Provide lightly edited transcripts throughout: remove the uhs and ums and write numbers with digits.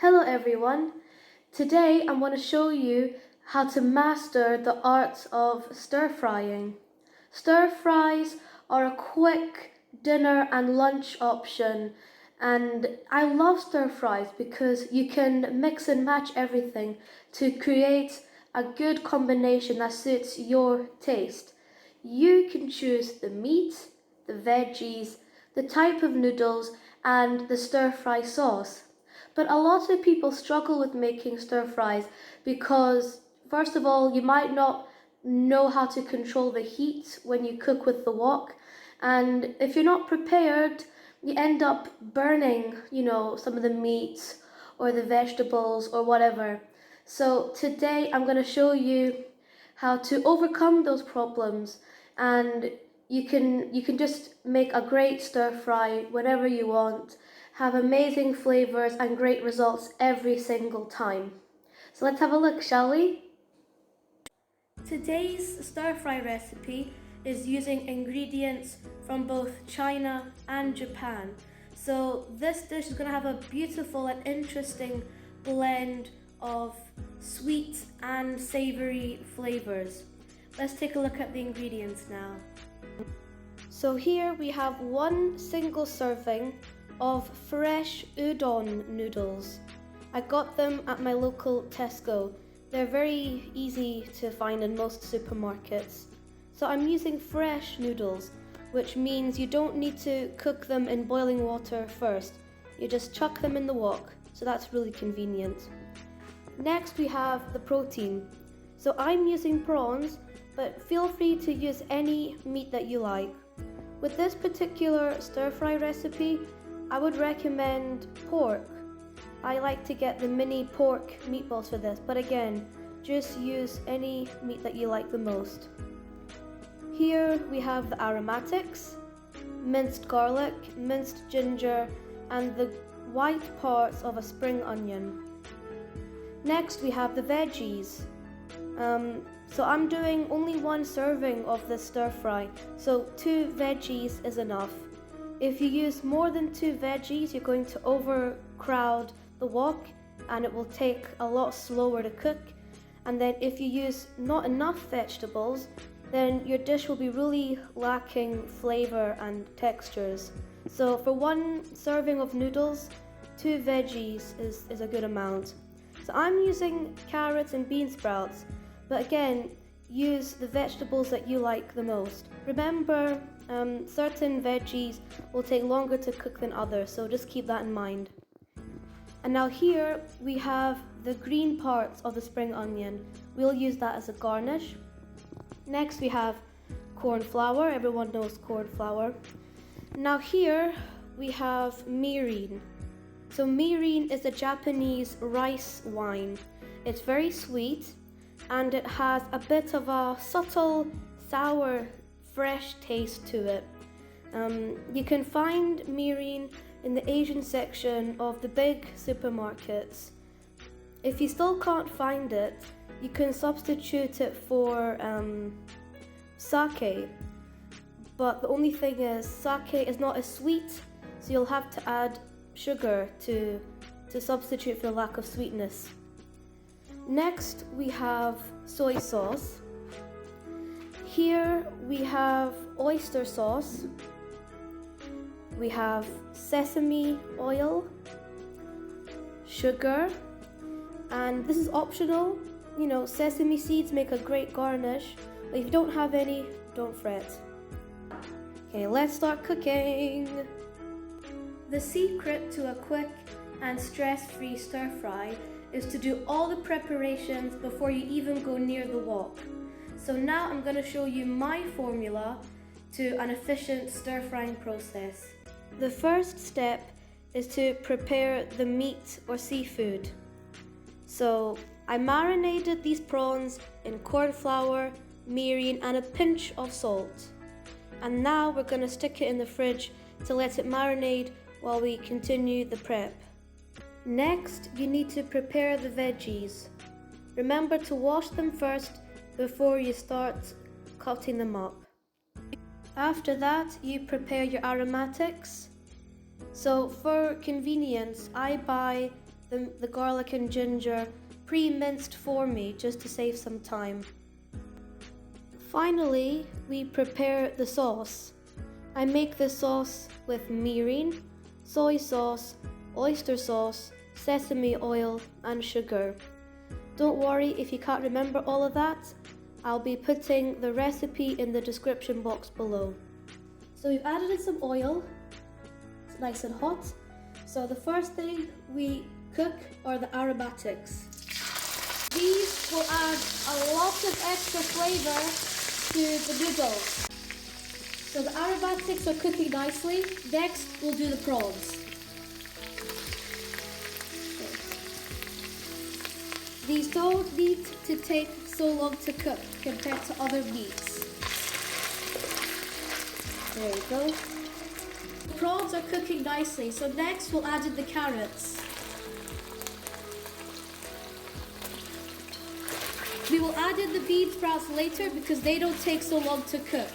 Hello everyone. Today I'm going to show you how to master the art of stir frying. Stir fries are a quick dinner and lunch option, and I love stir fries because you can mix and match everything to create a good combination that suits your taste. You can choose the meat, the veggies, the type of noodles, and the stir fry sauce. But a lot of people struggle with making stir fries because, first of all, you might not know how to control the heat when you cook with the wok. And if you're not prepared, you end up burning, some of the meat or the vegetables or whatever. So today I'm going to show you how to overcome those problems, and you can just make a great stir fry whenever you want, have amazing flavors and great results every single time. So let's have a look, shall we? Today's stir fry recipe is using ingredients from both China and Japan. So this dish is going to have a beautiful and interesting blend of sweet and savoury flavours. Let's take a look at the ingredients now. So here we have one single serving of fresh udon noodles. I got them at my local Tesco. They're very easy to find in most supermarkets. So I'm using fresh noodles, which means you don't need to cook them in boiling water first. You just chuck them in the wok, so that's really convenient. Next we have the protein. So I'm using prawns, but feel free to use any meat that you like. With this particular stir fry recipe, I would recommend pork. I like to get the mini pork meatballs for this, but again, just use any meat that you like the most. Here we have the aromatics, minced garlic, minced ginger, and the white parts of a spring onion. Next we have the veggies. So I'm doing only one serving of this stir fry, so 2 veggies is enough. If you use more than 2 veggies, you're going to overcrowd the wok and it will take a lot slower to cook. And then if you use not enough vegetables, then your dish will be really lacking flavour and textures. So for one serving of noodles, 2 veggies is a good amount. So I'm using carrots and beansprouts, but again, use the vegetables that you like the most. Remember, certain veggies will take longer to cook than others, so just keep that in mind. And now here we have the green parts of the spring onion. We'll use that as a garnish. Next we have cornflour. Everyone knows cornflour. Now here we have mirin. So mirin is a Japanese rice wine. It's very sweet and it has a bit of a subtle, sour, fresh taste to it. You can find mirin in the Asian section of the big supermarkets. If you still can't find it, you can substitute it for sake. But the only thing is, sake is not as sweet, so you'll have to add sugar to substitute for the lack of sweetness. Next we have soy sauce. Here we have oyster sauce. We have sesame oil, sugar, and this is optional. Sesame seeds make a great garnish, but if you don't have any, don't fret. Okay, let's start cooking. The secret to a quick and stress-free stir fry is to do all the preparations before you even go near the wok. So now I'm going to show you my formula to an efficient stir frying process. The first step is to prepare the meat or seafood. So I marinated these prawns in cornflour, mirin, and a pinch of salt. And now we're going to stick it in the fridge to let it marinate while we continue the prep. Next, you need to prepare the veggies. Remember to wash them first before you start cutting them up. After that, you prepare your aromatics. So for convenience, I buy the garlic and ginger pre-minced for me just to save some time. Finally, we prepare the sauce. I make the sauce with mirin, soy sauce, oyster sauce, sesame oil and sugar. Don't worry if you can't remember all of that. I'll be putting the recipe in the description box below. So we've added in some oil. It's nice and hot. So the first thing we cook are the aromatics. These will add a lot of extra flavour to the noodles. So the aromatics are cooking nicely. Next, we'll do the prawns. These don't need to take so long to cook compared to other meats. There you go. The prawns are cooking nicely, so next we'll add in the carrots. We will add in the beansprouts later because they don't take so long to cook.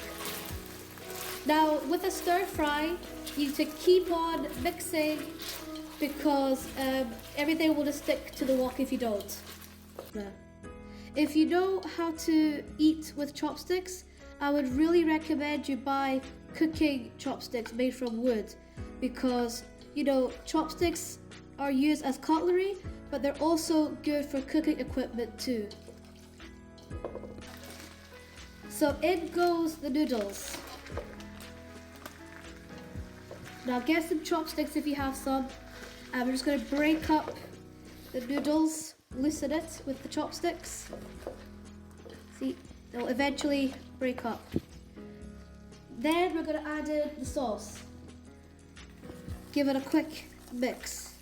Now, with a stir fry, you need to keep on mixing because everything will just stick to the wok if you don't. If you know how to eat with chopsticks, I would really recommend you buy cooking chopsticks made from wood because, you know, chopsticks are used as cutlery, but they're also good for cooking equipment too. So in goes the noodles. Now get some chopsticks if you have some. And we're just going to break up the noodles, loosen it with the chopsticks. See, they'll eventually break up. Then we're going to add in the sauce. Give it a quick mix.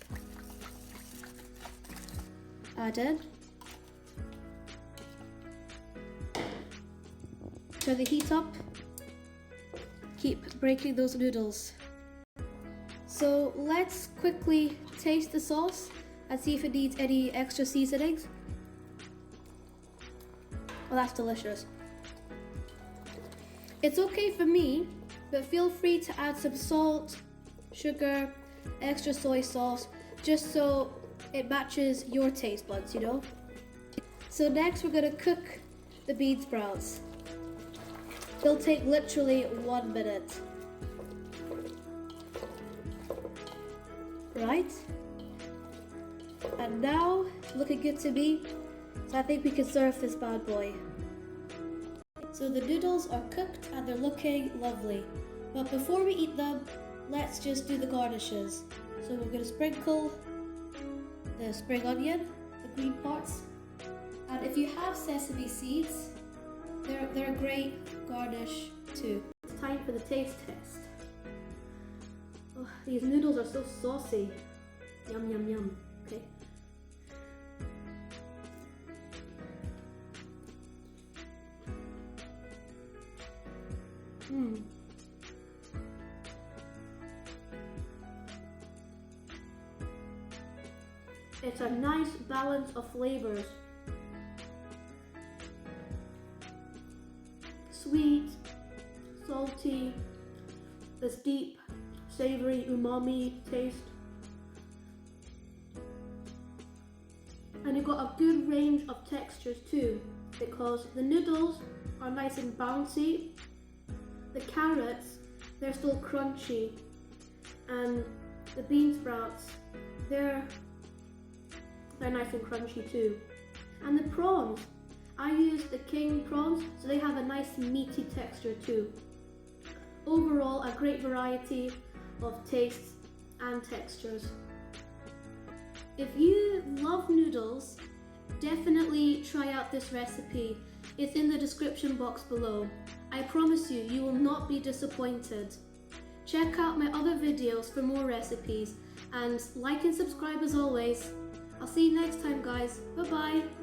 Add in. Turn the heat up. Keep breaking those noodles. So let's quickly taste the sauce and see if it needs any extra seasonings. Well, that's delicious. It's okay for me, but feel free to add some salt, sugar, extra soy sauce, just so it matches your taste buds, you know? So next we're gonna cook the bean sprouts. They'll take literally 1 minute. Right? And now, looking good to me, so I think we can serve this bad boy. So the noodles are cooked and they're looking lovely. But before we eat them, let's just do the garnishes. So we're going to sprinkle the spring onion, the green parts. And if you have sesame seeds, they're a great garnish too. It's time for the taste test. Oh, these noodles are so saucy. Yum, yum, yum. Okay. It's a nice balance of flavors. Sweet, salty, this deep, savory, umami taste. And you've got a good range of textures too, because the noodles are nice and bouncy. The carrots, they're still crunchy. And the bean sprouts, they're nice and crunchy too. And the prawns, I use the king prawns, so they have a nice meaty texture too. Overall, a great variety of tastes and textures. If you love noodles, definitely try out this recipe. It's in the description box below. I promise you, you will not be disappointed. Check out my other videos for more recipes and like and subscribe as always. I'll see you next time, guys. Bye bye.